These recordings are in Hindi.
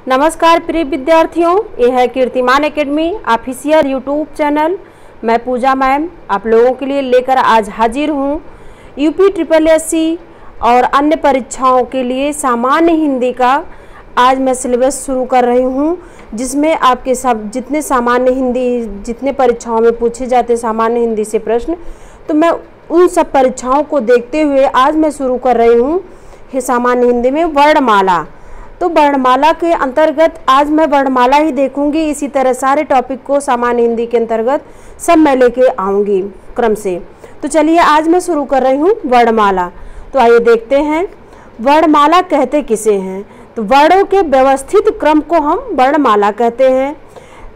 नमस्कार प्रिय विद्यार्थियों, ये है कीर्तिमान एकेडमी ऑफिशियल यूट्यूब चैनल। मैं पूजा मैम आप लोगों के लिए लेकर आज हाजिर हूँ। यूपी SSSC और अन्य परीक्षाओं के लिए सामान्य हिंदी का आज मैं सिलेबस शुरू कर रही हूँ, जिसमें आपके सब जितने सामान्य हिंदी जितने परीक्षाओं में पूछे जाते सामान्य हिंदी से प्रश्न, तो मैं उन सब परीक्षाओं को देखते हुए आज मैं शुरू कर रही हूँ सामान्य हिंदी में वर्णमाला। तो वर्णमाला के अंतर्गत आज मैं वर्णमाला ही देखूंगी। इसी तरह सारे टॉपिक को सामान्य हिंदी के अंतर्गत सब मैं लेके आऊँगी क्रम से। तो चलिए आज मैं शुरू कर रही हूँ वर्णमाला। तो आइए देखते हैं वर्णमाला कहते किसे हैं। तो वर्णों के व्यवस्थित क्रम को हम वर्णमाला कहते हैं।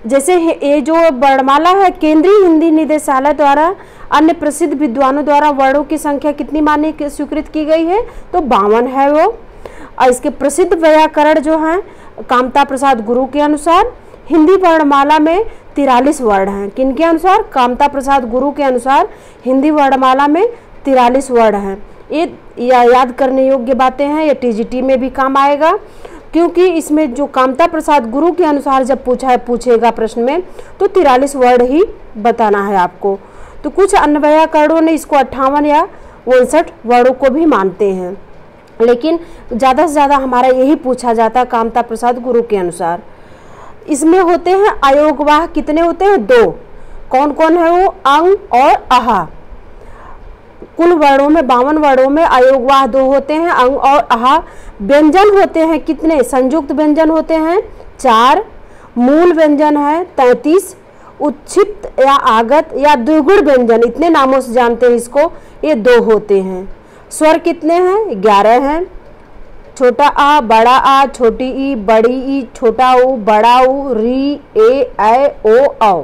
जैसे ये जो वर्णमाला है केंद्रीय हिंदी निदेशालय द्वारा अन्य प्रसिद्ध विद्वानों द्वारा वर्णों की संख्या कितनी मानी स्वीकृत की गई है, तो 52 है वो। और इसके प्रसिद्ध व्याकरण जो हैं कामता प्रसाद गुरु के अनुसार हिंदी वर्णमाला में 43 वर्ण हैं। किनके अनुसार? कामता प्रसाद गुरु के अनुसार हिंदी वर्णमाला में 43 वर्ण हैं। ये याद करने योग्य बातें हैं, ये TGT में भी काम आएगा, क्योंकि इसमें जो कामता प्रसाद गुरु के अनुसार जब पूछेगा प्रश्न में तो 43 वर्ण ही बताना है आपको। तो कुछ अन्य व्याकरणों ने इसको 58 या 59 वर्णों को भी मानते हैं, लेकिन ज़्यादा से ज़्यादा हमारा यही पूछा जाता है कामता प्रसाद गुरु के अनुसार। इसमें होते हैं अयोगवाह, कितने होते हैं? 2। कौन कौन है वो? अंग और आहा। कुल वर्णों में 52 वर्णों में अयोगवाह 2 होते हैं, अंग और आहा। व्यंजन होते हैं कितने? संयुक्त व्यंजन होते हैं 4। मूल व्यंजन है 33। उच्छिष्ट या आगत या द्विगुण व्यंजन, इतने नामों से जानते हैं इसको, ये 2 होते हैं। स्वर कितने हैं? 11 हैं। छोटा आ, बड़ा आ, छोटी ई, बड़ी ई, छोटा ऊ, बड़ा ऊ, री, ए, ऐ, ओ, औ।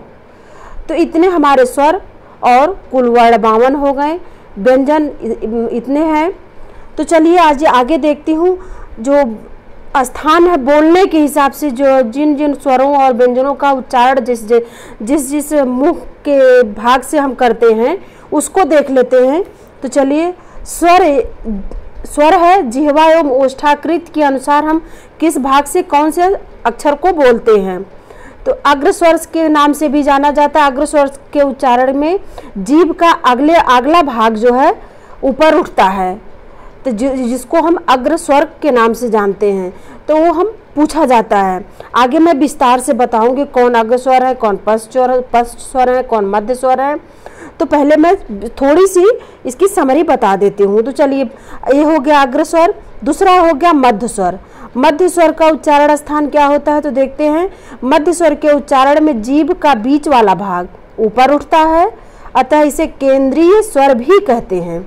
तो इतने हमारे स्वर और कुल वर्ण 52 हो गए। व्यंजन इतने हैं। तो चलिए आज आगे देखती हूँ जो स्थान है बोलने के हिसाब से, जो जिन जिन स्वरों और व्यंजनों का उच्चारण जिस मुख के भाग से हम करते हैं उसको देख लेते हैं। तो चलिए स्वर है जिह्वा एवं ओष्ठाकृत के अनुसार हम किस भाग से कौन से अक्षर को बोलते हैं। तो अग्र स्वर के नाम से भी जाना जाता है। अग्र स्वर के उच्चारण में जीभ का अगला भाग जो है ऊपर उठता है, तो जिसको हम अग्र स्वर के नाम से जानते हैं, तो वो हम पूछा जाता है। आगे मैं विस्तार से बताऊंगी कौन अग्र स्वर है, कौन पश्च स्वर है, कौन मध्य स्वर है। तो पहले मैं थोड़ी सी इसकी समरी बता देती हूँ। तो चलिए, ये हो गया अग्र स्वर। दूसरा हो गया मध्य स्वर। मध्य स्वर का उच्चारण स्थान क्या होता है, तो देखते हैं। मध्य स्वर के उच्चारण में जीभ का बीच वाला भाग ऊपर उठता है, अतः इसे केंद्रीय स्वर भी कहते हैं।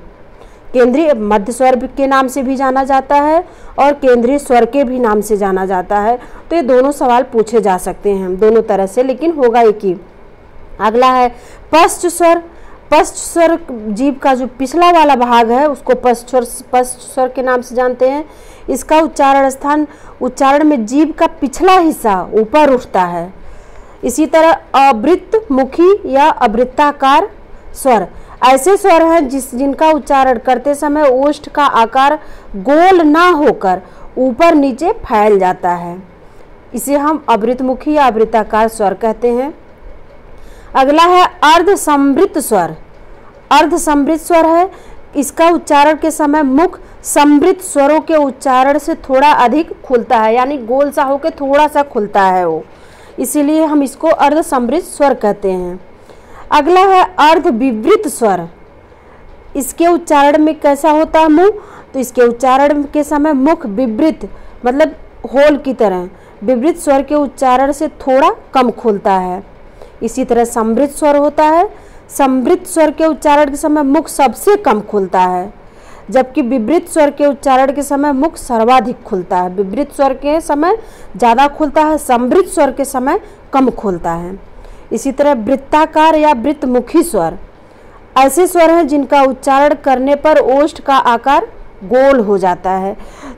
केंद्रीय मध्य स्वर के नाम से भी जाना जाता है और केंद्रीय स्वर के भी नाम से जाना जाता है। तो ये दोनों सवाल पूछे जा सकते हैं दोनों तरह से, लेकिन होगा एक ही। अगला है पश्च स्वर। पश्च स्वर जीभ का जो पिछला वाला भाग है उसको पश्च स्वर के नाम से जानते हैं। इसका उच्चारण में जीभ का पिछला हिस्सा ऊपर उठता है। इसी तरह अवृत्त मुखी या अवृत्ताकार स्वर ऐसे स्वर हैं जिनका उच्चारण करते समय ओष्ठ का आकार गोल ना होकर ऊपर नीचे फैल जाता है। इसे हम अवृतमुखी या अवृत्ताकार स्वर कहते हैं। अगला है अर्ध समृत स्वर। अर्ध समृत स्वर है, इसका उच्चारण के समय मुख समृत स्वरों के उच्चारण से थोड़ा अधिक खुलता है, यानी गोल सा होकर थोड़ा सा खुलता है वो, इसीलिए हम इसको अर्ध समृत स्वर कहते हैं। अगला है अर्ध विवृत स्वर। इसके उच्चारण में कैसा होता है मुंह, तो इसके उच्चारण के समय मुख विवृत मतलब होल की तरह, विवृत स्वर के उच्चारण से थोड़ा कम खुलता है। इसी तरह समृत स्वर होता है। समृत स्वर के उच्चारण के समय मुख सबसे कम खुलता है, जबकि विवृत स्वर के उच्चारण के समय मुख सर्वाधिक खुलता है। विवृत स्वर के समय ज़्यादा खुलता है, समृत स्वर के समय कम खुलता है। इसी तरह वृत्ताकार या वृत्तमुखी स्वर ऐसे स्वर हैं जिनका उच्चारण करने पर ओष्ठ का आकार गोल हो जाता है।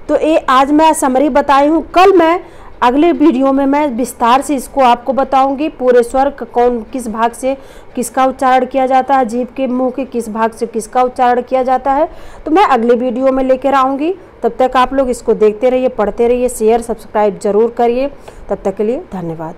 तो ये आज मैं समरी बताई हूँ। कल मैं अगले वीडियो में मैं विस्तार से इसको आपको बताऊंगी, पूरे स्वर कौन किस भाग से किसका उच्चारण किया जाता है, जीभ के मुंह के किस भाग से किसका उच्चारण किया जाता है, तो मैं अगले वीडियो में लेकर आऊँगी। तब तक आप लोग इसको देखते रहिए, पढ़ते रहिए, शेयर सब्सक्राइब जरूर करिए। तब तक के लिए धन्यवाद।